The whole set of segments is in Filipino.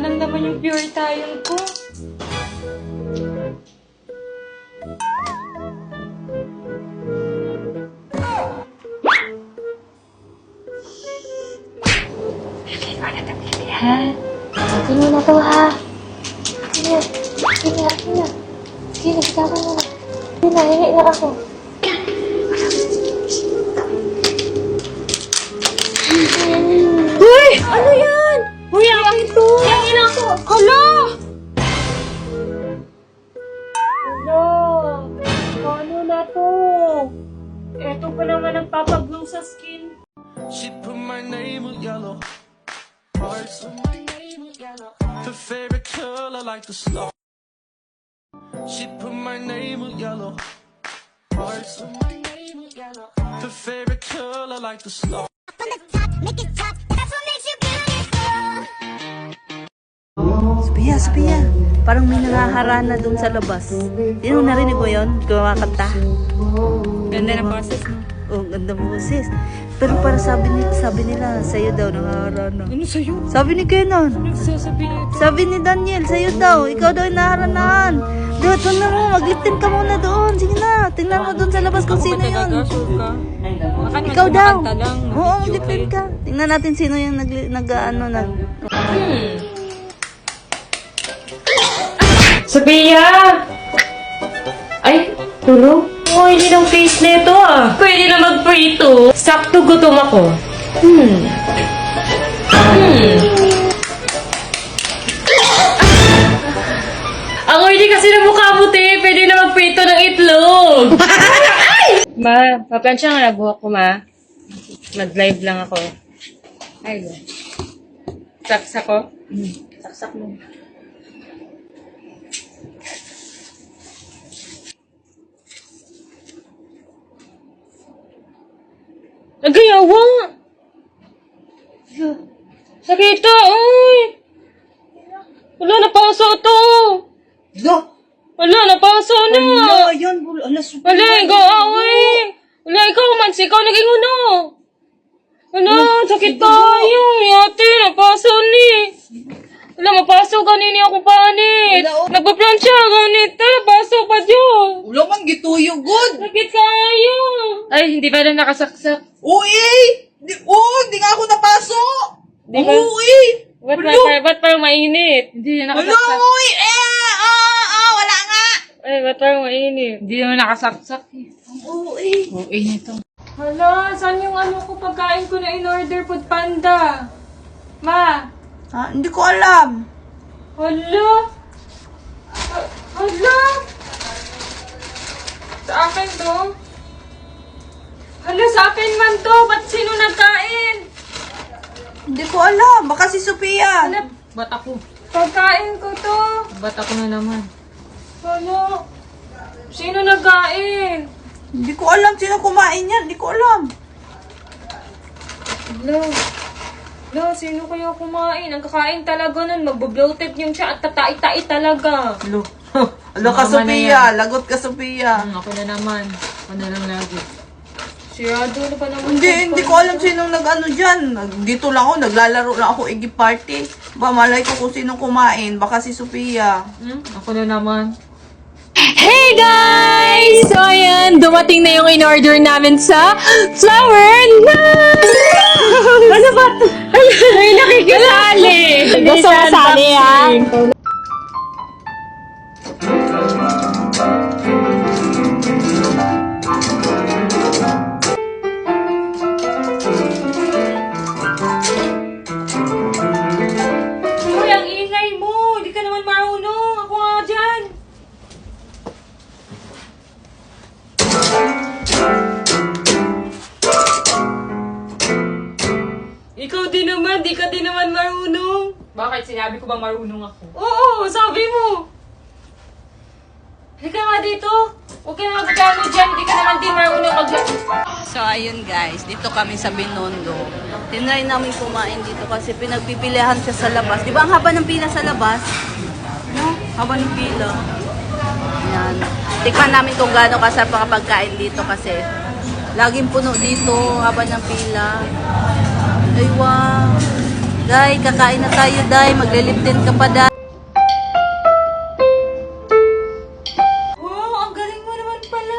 lang naman yung pure tayo ko. Ha? Akin mo na to, ha? Akin na. Akin na, akin na. Sige, nagsasabi mo na. Akin na, hingi na ako. Uy! Ano yan? Uy, akin to! Akin ako! Hala! Hala! Ano na to? Eto pa naman ang papag-glow sa skin. She put my name with yellow hearts. Her favorite color like the snow. She put my name with yellow hearts. Her favorite color like the snow. Sophia, Sophia. Parang may nangaharana doon sa labas. Hindi mo narinig mo yun? Kumakanta. Ganda ng boses mo. Oh, ganda mo sis. Pero para sabi nila, sa'yo daw nangaharana. Ano sa'yo? Sabi ni Kenan. Nagsasabihin ito. Sabi ni Daniel, sa'yo daw. Ikaw daw yung naharanahan. Doon, na mo. Mag-liftin ka muna doon. Sige na. Tingnan mo doon sa labas kung sino yun. Ikaw daw. Oo, mag-liftin ka. Tingnan natin sino yung nag. Sophia! Ay, tulog? Oh, hindi ng face nito ah. Pwede na mag-prito. Sakto gutom ako. Ang oily kasi ng mukha mo, te. Pwede na mag-prito ng itlog. Ma, paplansya nga na buhok ko, ma. Mag-live lang ako. Ay, saksak ko? Saksak mo. Nagayawa! Sakita, uy! Wala, napaso to! Wala, napaso na! Wala, yan. Wala, Sophia. Wala, ikaw, uy! Wala, ikaw, Mads, ikaw naging uno! Wala, sakit tayo! Yate, napaso ni! Wala, mapaso ganini ako panit! Nagpa-plancha, ganito, napaso pa dyan! Wala man gituyo, good. Sakit kayo! Ay, hindi ba na nakasaksak? Uy! Di nga ako napaso! Di ba? Uy! Ba't parang mainit? Hindi na nakasaksak. Uy! Wala nga! Ay, ba't parang mainit? Hindi naman nakasaksak eh. Uy! Uy, nito. Hala, saan yung ano ko pagkain ko na in-order Food Panda? Ma! Hindi ko alam. Hala! Hala! Sa akin to? Hala, sa akin man to! Ba't sino nagkain? Hindi ko alam. Baka si Sophia. Hala, ba't ako? Pagkain ko to! Ba't ako na naman? Hala! Sino nagkain? Hindi ko alam sino kumain yan. Hindi ko alam. Hala! Hala, sino kaya kumain? Ang kakain talaga nun, magbo-bloated yung siya at tatai-tai talaga. Alo ka, Sophia. Lagot ka, Sophia. Ako na naman. Ako na lang lagi. Sirado na pa naman. Hindi ko alam sinong nag-ano dyan. Dito lang ako, naglalaro lang ako Iggy Party. Ba, malay ko kung sinong kumain. Baka si Sophia. Ako na naman. Hey guys! So ayan, dumating na yung in-order namin sa Flower Night! Ano ba ito? Ay, nakikisali! Gusto mo sali ha? Uy, ang ingay mo! Hindi ka naman marunong! Ako nga dyan! Ikaw din naman, di ka din naman marunong. Bakit? Sinabi ko ba marunong ako? Oo, sabi mo. Halika nga dito. Huwag ka na magkano dyan, di ka naman din marunong So, ayun guys. Dito kami sa Binondo. Tinry namin kumain dito kasi pinagpipilihan siya sa labas. Di ba ang haba ng pila sa labas? No? Haba ng pila. Yan. Tikman namin kung gaano kasarap ang pagkain dito kasi laging puno dito, haba ng pila. Ay, wow. Day, kakain na tayo, Day. Magliliptin ka pa, Day. Wow, ang galing mo naman pala.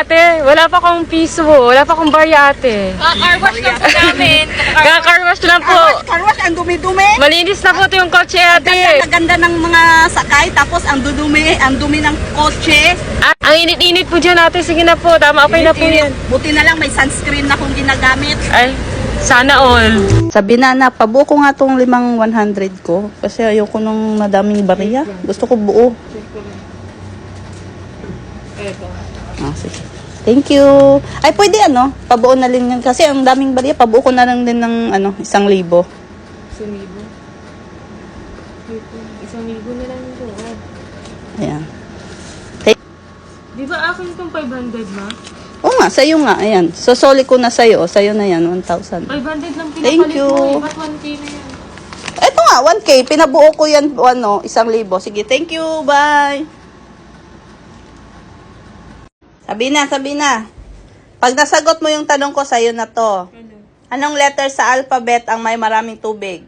Ate, wala pa akong piso. Wala pa akong barya, ate. Kakarwash lang po namin. Kakarwash lang po. Karwas, ang dumi-dumi. Malinis na po ito yung kotse, ate. Ganda ng mga sakay, tapos ang dumi ng kotse. Ang init-init po dyan, ate. Sige na po. Tama, okay na po yan. Buti na lang may sunscreen na akong ginagamit. Ay, sana all. Sabi na, pabuko nga tong 100 ko. Kasi ayoko nung madaming bariya. Gusto ko buo. Ah, sige. Thank you. Ay, pwede pabuo na rin yun. Kasi ang daming bariya, pabuo ko na lang din ng 1,000. 1,000. 1,000 na lang ito. Ayan. Di ba akin itong 500, ma? Oo nga, sa'yo nga. Ayan. Sosoli ko na sa'yo. Sa'yo na yan, 1,000. 500 lang pinapalit Thank you. mo. Ba't 1K na yan? Ito nga, 1K. Pinabuo ko yan, 1,000. Sige, thank you. Bye. Sabi na. Pag nasagot mo yung tanong ko, sa'yo na to. Anong letter sa alphabet ang may maraming tubig?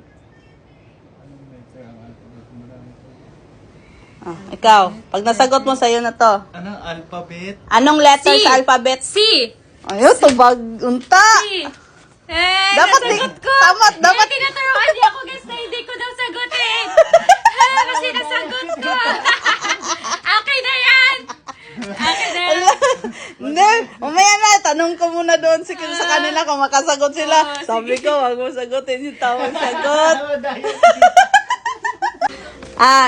Ikaw. Pag nasagot mo, sa'yo na to. Anong alphabet? Anong letter C. sa alphabet? C! Ayun, tubag. Unta. C! Dapat nasagot ko! dapat. Tinuturuan niya ako guys na hindi ko daw sagutin! Kasi nasagot ko! Okay na yan! Okay na yan! Hindi, mamaya na, tanong ko muna doon sa kanila kung makasagot sila. Sabi ko, wag mo sagutin yung tamang sagot.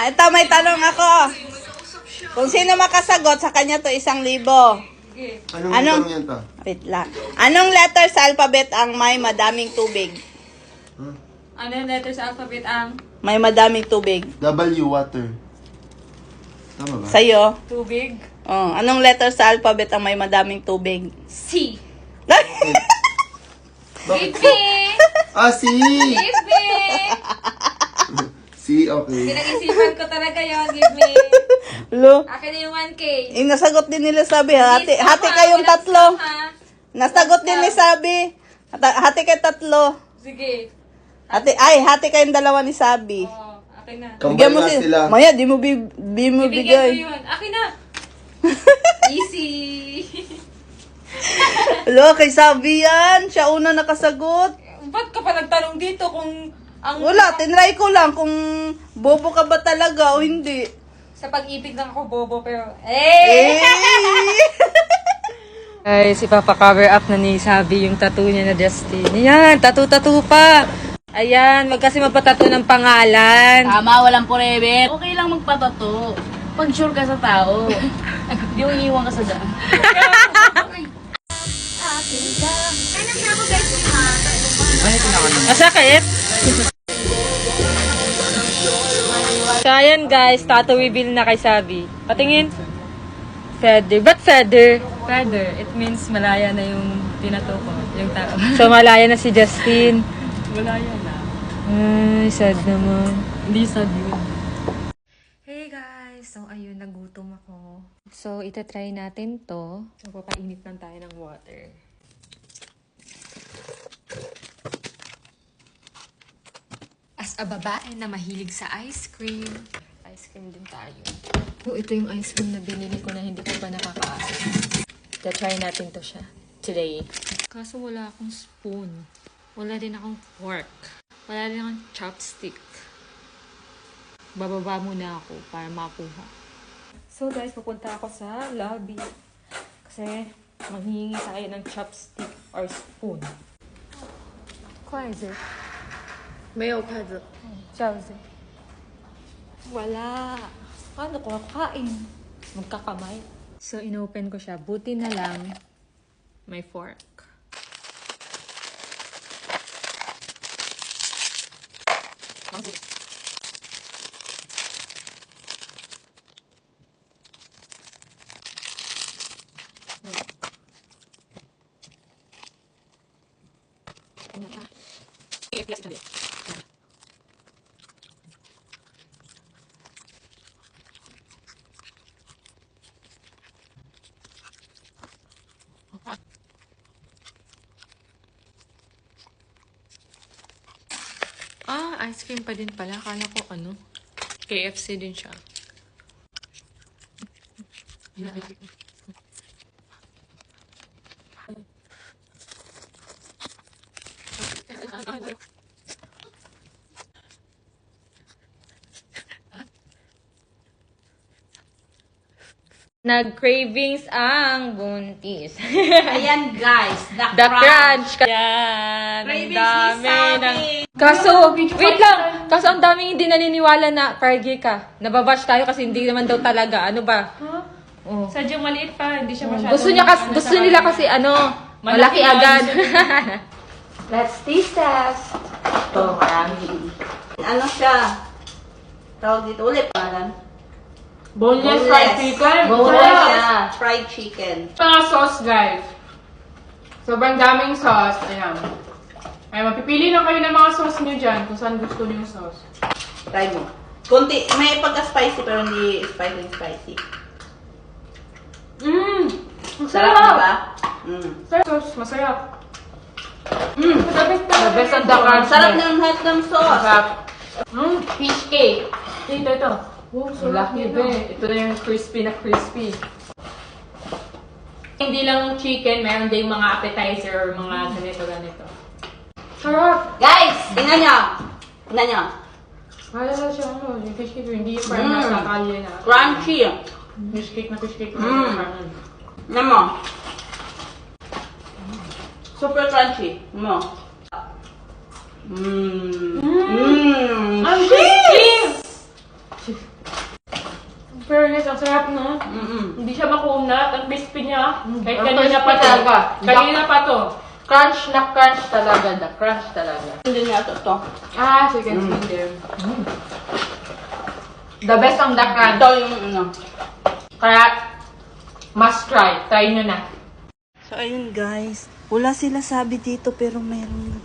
Ito may tanong ako. Kung sino makasagot, sa kanya to 1,000. Anong tanong yan to? Wait lang. Anong letter sa alphabet ang may madaming tubig? Ano yung letter sa alphabet ang? May madaming tubig. W, water. Tama ba? Sa'yo? Tubig? Anong letter sa alphabet ang may madaming tubig? C! Bakit? B! C! Give me! C, okay. Pinag-isipan ko talaga yun. Give me. Lo, Akin na yung 1K. nasagot din nila sabi, hati kayong tatlo. Nasagot din ni Sabi. Hati kayo tatlo. Sige. Hati kayong dalawa ni Sabi. Oh, akin na. Bigyan mo Combine na sila. Maya, di mo Bibigyan ko bigay. yun. Akin na. Easy. Lo, kay Sabi yan. Siya una nakasagot. Ba't ka pa nagtanong dito kung ang... Wala, tinry ko lang kung bobo ka ba talaga o hindi. Sa pag-ibig lang ako bobo pero... Eh! Ay, si Papa cover up na ni Sabi yung tattoo niya na Justin. Ayan, tattoo pa. Ayan, wag kasi magpatato ng pangalan. Tama, walang forever. Okay lang magpatato. Pag sure ka sa tao. Di mo iniwan ka sa daan. Masakit? So, ayan guys, tattoo reveal na kay Sabi. Patingin. Feather. Ba't feather? Feather. It means malaya na yung tinato ko. Yung tao. So, malaya na si Justin. Malaya na. Ay, sad naman. Hindi sad yun. Hey guys! So, ayun, nagutom ako. So, itatry natin to. So, papainit lang tayo ng water. As a babae na mahilig sa ice cream, ice cream din tayo. So, ito yung ice cream na binili ko na hindi ko pa nakakaasa. Try natin to siya today. Kaso wala akong spoon. Wala din akong fork. Wala din akong chopstick. Bababa muna ako para makuha. So guys, pupunta ako sa lobby. Kasi maghihingi tayo ng chopstick or spoon. 筷子没有筷子。饺子。Wala. Paano ko kakain? Magkakamay. So, inopen ko siya. Buti na lang may fork. ice cream pa din pala. Akala ko ano, KFC din siya. Nag-cravings ang buntis. Ayan guys, The crunch. Yan. Ang Cravings dami. ni Sabi. Kaso, wait lang. Kaso ang daming hindi naniniwala na Pargy ka. Nababash tayo kasi hindi naman daw talaga. Ano ba? Oh. Sadyang maliit pa, hindi siya masyadong... Gusto nila kasi ano, malaki Malaki agad. Let's taste test. Ito, marami. Ano siya? Tawag dito ulit. Pangalan? Boneless fried chicken. Boneless fried chicken. Mga sauce, guys. Sobrang daming sauce. Ayan. Ay, mapipili lang kayo ng mga sauce nyo dyan kung saan gusto nyo yung sauce. Try mo. Kunti, may pagka-spicy pero hindi spicy. Ang Sarap, sarap. diba? Sauce, masarap. The best ang the crunch. Sarap ng lahat ng sauce. Masarap. Fish cake. Ito. Wow, sarap Laki nito. ba? Ito na yung crispy na crispy. Hindi lang chicken, meron din mga appetizer or mga ganito. Sarap. Guys, tingnan nyo. Wala na siya, yung fish cake, hindi yung parang nasa kalye na. Crunchy. Fish cake na fish cake. Tingnan mo. Super crunchy. Tingnan mo. Ang crispy! Fairness, ang sarap, no? Hindi siya makunat, ang crispy niya. Kahit Ang kanina crispy pa to. talaga. Kanina pa to. Crunch na crunch talaga. The crunch talaga. Hindi nga ito. Ah, chicken skin. The best ang the crunch. Ito yung ano. Kaya, must try. Try nyo na. So, ayun guys. Wala sila sabi dito pero meron.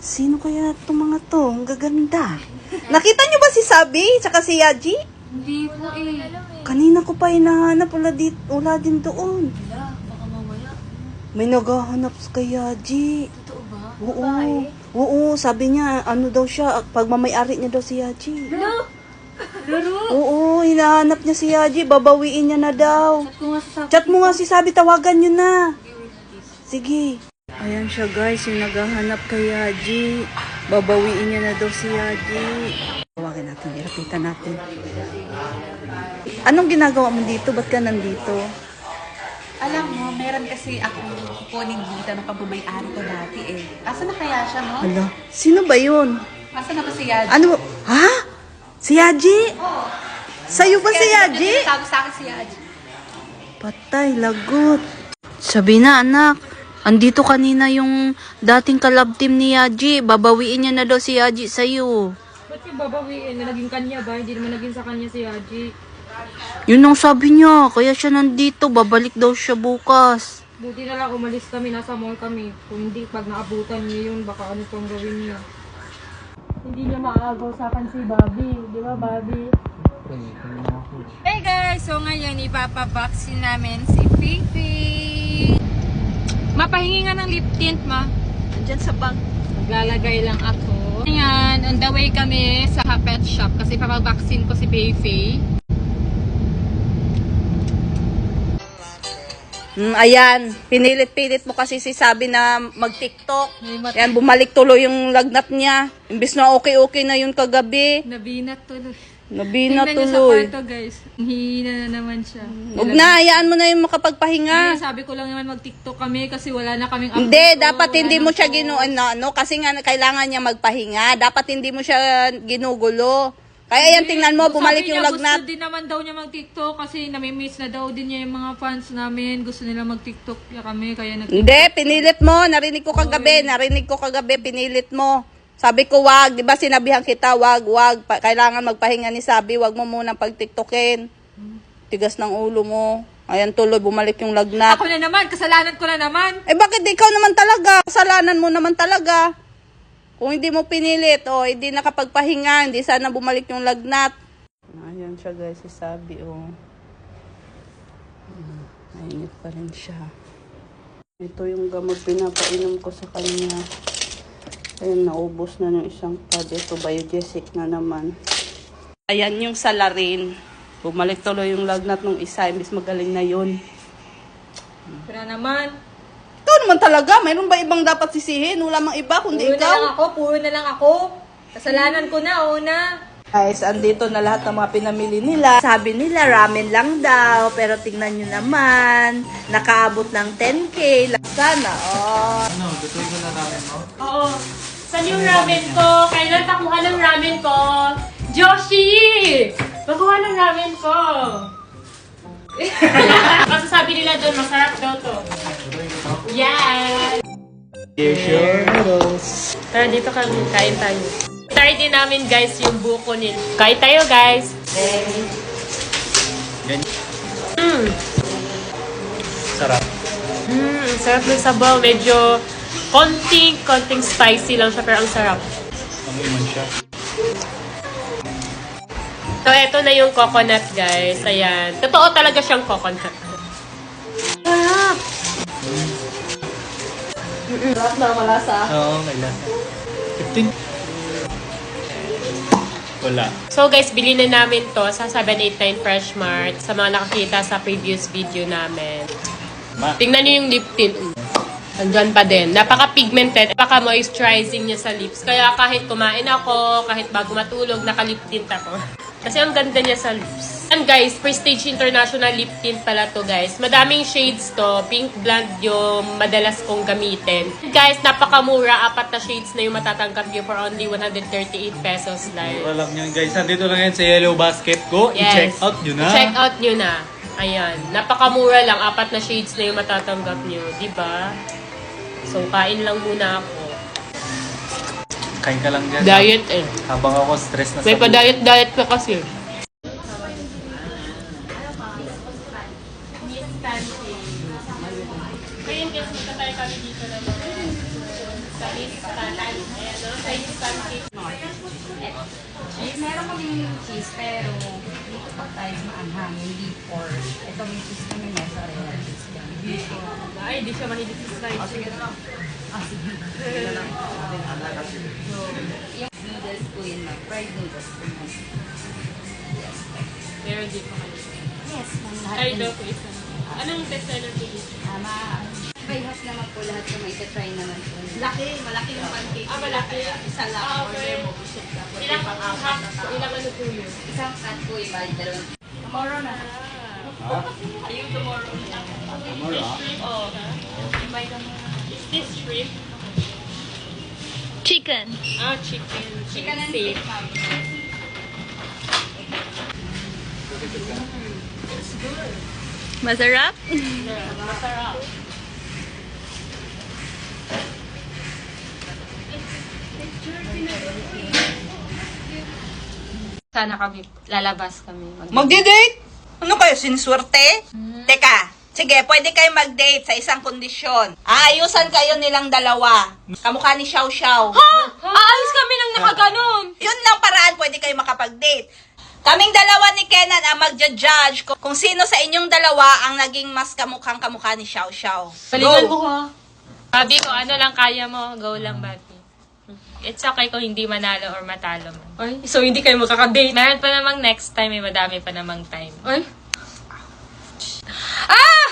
Sino kaya itong mga to? Ang gaganda. Nakita nyo ba si Sabi? Tsaka si Yaji? Hindi po eh. Kanina ko pa hinahanap. Wala din doon. May naghahanap kay Yaji. Totoo ba? Oo, sabi niya, ano daw siya, pagmamayari niya daw si Yaji. Oo, hinahanap niya si Yaji, babawiin niya na daw. Chat mo nga si Sabi, tawagan niyo na. Sige. Ayan siya guys, yung naghahanap kay Yaji. Babawiin niya na daw si Yaji. Tawagan natin, ilapitan natin. Anong ginagawa mo dito? Ba't ka nandito? Alam mo, meron kasi akong kukunin dito ng pagmamayari ko dati eh. Asa na kaya siya, no? Hala, sino ba yun? Asa na ba si Yaji? Ano? Ha? Si Yaji? Sa'yo ba si Yaji? Sabi sa akin si Yaji. Patay, lagot. Sabi na, anak. Andito kanina yung dating kalab team ni Yaji. Babawiin niya na daw si Yaji sa'yo. Ba't yung babawiin? Naging kanya ba? Hindi naman naging sa kanya si Haji. Yun ang sabi niya. Kaya siya nandito. Babalik daw siya bukas. Buti na lang umalis kami, nasa mall kami. Kung hindi, pag naabutan niya yun, baka ano pang gawin niya. Hindi niya maagaw sa akin si Bobby. Di ba, Bobby? Hey guys! So ngayon, ipapabaksin namin si Fifi. Mapahingi nga ng lip tint, ma. Andyan sa bag. Maglalagay lang ako. Ngayon, on the way kami sa pet shop kasi papabaksin ko si Fifi. Ayan, pinilit-pilit mo kasi si Sabi na mag-TikTok. Ayan, bumalik tuloy yung lagnat niya. Imbis na okay-okay na yun kagabi. Nabinat tuloy. Nabina Tingnan niyo sa tuloy. kwarto guys. Hihina na naman siya. Huwag na, hayaan mo na yung makapagpahinga. Kaya sabi ko lang naman mag-TikTok kami kasi wala na kaming Hindi, upload. dapat Wala hindi na mo siya po. kasi nga kailangan niya magpahinga. Dapat hindi mo siya ginugulo. Kaya yan, tingnan mo, bumalik Sabi yung niya, lagnat. Gusto din naman daw niya mag-TikTok kasi namimiss na daw din niya yung mga fans namin. Gusto nila mag-TikTok niya kami kaya Hindi, pinilit mo. Narinig ko kagabi, pinilit mo. Sabi ko, wag. Di ba sinabihan kita, wag. Kailangan magpahinga ni Sabi. Wag mo munang pag-TikTokin. Tigas ng ulo mo. Ayan, tuloy, bumalik yung lagnat. Ako na naman, kasalanan ko na naman. Eh, bakit ikaw naman talaga? Kasalanan mo naman talaga. Kung hindi mo pinilit, hindi nakapagpahinga, hindi sana bumalik yung lagnat. Ayan siya guys, si Sabi, Mainit pa rin siya. Ito yung gamot pinapainom ko sa kanya. Ayun, naubos na yung isang pad. Ito, biogesic na naman. Ayan yung salarin. Bumalik tuloy yung lagnat ng isa. Imbis magaling na yun. Pero naman, Ikaw naman talaga. Mayroon ba ibang dapat sisihin? Wala mang iba kundi puro na lang ako. Kasalanan ko na, una. Guys, andito na lahat ng mga pinamili nila. Sabi nila, ramen lang daw. Pero tingnan nyo naman, nakaabot ng 10K. Sana, oh. Oo. Saan yung ramen ko? Kailan pakuha ng ramen ko? Joshi! Pakuha ng ramen ko! Kasi sabi nila doon, masarap daw to. Yes! Tara, dito kami. Kain tayo. Try din namin, guys, yung buko nila. Kain tayo, guys. Sarap. Sarap ng sabaw. Medyo konting spicy lang siya, pero ang sarap. Amoy man siya. So, eto na yung coconut, guys. Ayan. Totoo talaga siyang coconut. Sarap! Sarap na malasa. Oo, may lasa. 15. Wala. So, guys, bili na namin to sa 789 Fresh Mart sa mga nakakita sa previous video namin. Tingnan niyo yung lip tint. Andyan pa din. Napaka-pigmented. Napaka-moisturizing niya sa lips. Kaya kahit kumain ako, kahit bago matulog, naka-lip tint ako. Kasi ang ganda niya sa lips. And guys, Prestige International Lip Tint pala to, guys. Madaming shades to. Pink blonde yung madalas kong gamitin. Guys, napakamura. 4 na shades na yung matatanggap nyo for only 138 pesos lang. Alam nyo guys, nandito lang yan sa Yellow Basket. Go, i-check out nyo na. I-check out nyo na. Ayan. Napakamura lang. 4 na shades na yung matatanggap nyo. Diba? So, kain lang muna ako. Kain ka lang dyan. Diet eh. Habang ako stress na May sa pa-diet ka kasi. Ngayon guys, magkatay kami dito na mga sa Miss Pancake. Ayan, no? Sa Miss Pancake. Meron kaming cheese, pero dito pa tayo maanghang, hindi pork. Ito may cheese kami nasa rin. Ay, di siya mahilig sa slice. Sige na lang. Sige. Yung noodles ko yun, fried noodles ko yun. Meron din pa kayo. Yes, ma'am. Lahat Ay, yun. daw po isa. Anong bestseller po dito? By half naman po lahat yung may try naman po. Malaki yung pancake. Malaki. Isa lang. Ah, Order okay. mo, busog ka po. Ilang half, ilang ano po yun? Isang cut po yung bali dalawang. Tomorrow na. Ayun, tomorrow. Shrimp? Oo. Invite mo. Is this shrimp? Chicken. Ah, chicken. Chicken and Steak. steak, ma'am. Masarap? Masarap. Sana kami, lalabas kami. Magdi-date? Ano kayo, siniswerte? Teka, sige, pwede kayo mag-date sa isang kondisyon. Aayusan kayo nilang dalawa. Kamukha ni Xiao Xiao. Aalis kami ng nakaganon! Yun lang paraan pwede kayo makapag-date. Kaming dalawa ni Kenan ang magja-judge kung sino sa inyong dalawa ang naging mas kamukha ni Xiao Xiao. Palingan mo ko. Sabi ko, ano lang kaya mo, go lang, Bati. It's okay kung hindi manalo or matalo man. Ay, so hindi kayo makaka-date? Meron pa namang next time, may madami pa namang time. Ay! Ah!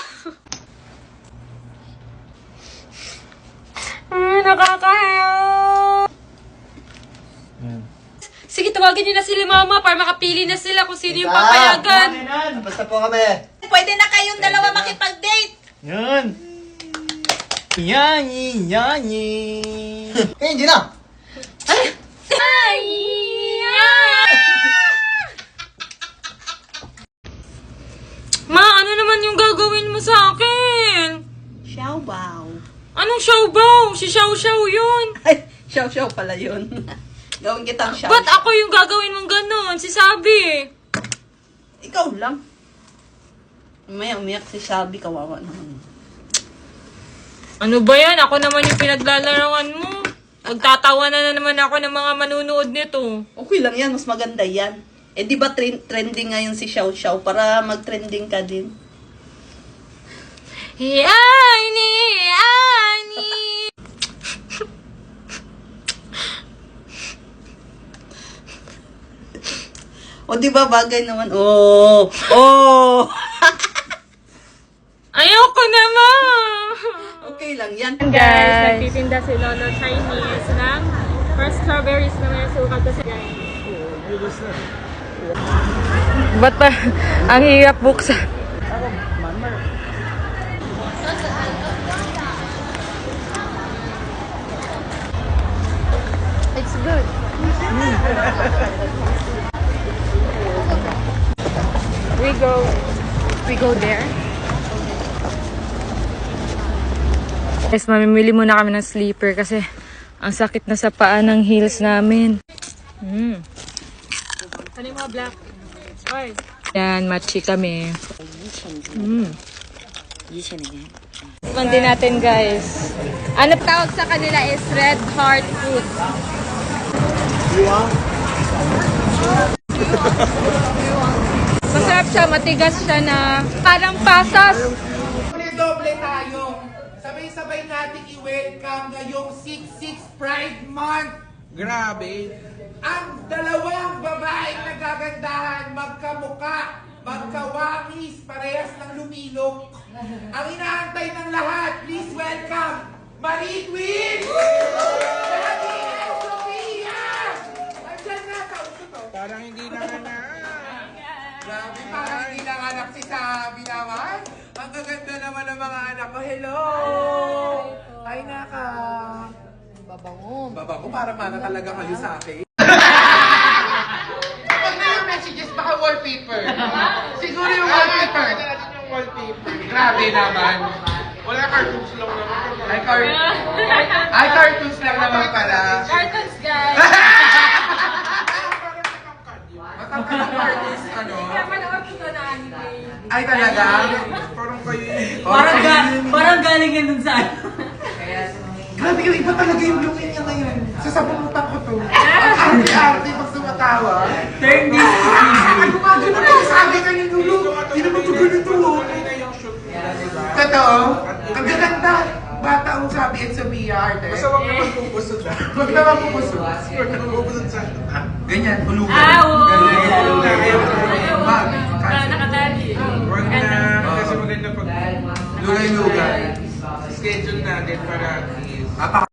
Nakakahiya! Sige, tawagin niyo na sila mama para makapili na sila kung sino yung papayagan. Basta po kami. Pwede na kayong dalawa makipag-date. Yan! Yani! Eh, hindi na. Ay! Ma, ano naman yung gagawin mo sa akin? Xiao Bao. Anong Xiaobow? Si Xiao Xiao yun. Ay, Xiao Xiao pala yun. Gawin kitang Xiao. Ba't ako yung gagawin mong ganon? Si Sabi. Ikaw lang. Umaya, umiyak si Sabi, kawawa naman. Ano ba yan? Ako naman yung pinaglalaroan mo. Magtatawa na naman ako ng mga manunood nito. Okay lang yan, mas maganda yan. Eh di ba trending ngayon si Xiao Xiao para mag-trending ka din? Yani! di ba bagay naman? Oh! Oh! Ayoko naman! Okay lang yan. Guys, nagtitinda si Lolo Chinese ng first strawberries na may sukat kasi guys. Ba't ba ang hirap buksan? It's good. We go there. Guys, mamimili muna kami ng sleeper kasi ang sakit na sa paa ng heels namin. Ano yung mga black? Oy. Yan, matchy kami. Mandi natin, guys. Ano tawag sa kanila is red heart fruit. Masarap siya, matigas siya na parang pasas. Doble tayo. Sabay-sabay natin i-welcome ngayong 6-6 Pride Month. Grabe. Ang dalawang babaeng nagagandahan, magkamuka, magkawangis, parehas ng lumilok. Ang inaantay ng lahat, please welcome, Marie Queen! Daddy and Sophia! Andyan na, kauso to. Parang hindi nanganak. Grabe, parang hindi nanganak si Sabi naman. Ang gaganda naman ng mga anak ko. Hello! Ay, naka. Babango. Babango, para mana talaga kayo sa akin. Pag na yung messages, baka wallpaper. Siguro yung wallpaper. Yung wallpaper. Grabe naman. Wala, cartoons lang naman. Ay, cartoons lang naman pala. Cartons, guys! Matangkad ang cartoons, ano? Manood ko na anime. Ay, talaga? Parang kayo Parang galing yan dun sa Grabe yung iba talaga yung lungin niya ngayon. Sasabunutan ko to. Ang arte-arte pag sumatawa. turn this Ang gumagano na yung sabi ka ni Lulu. Hindi naman ito ganito. Totoo? Ang gaganda. Bata ang sabi at Sophia arte. Basta wag naman pupusod. Wag naman pupusod. Wag naman pupusod sa... Ganyan, hulugan. Nakatali. Wag na. Kasi maganda pag... Lugay-lugay. Schedule natin para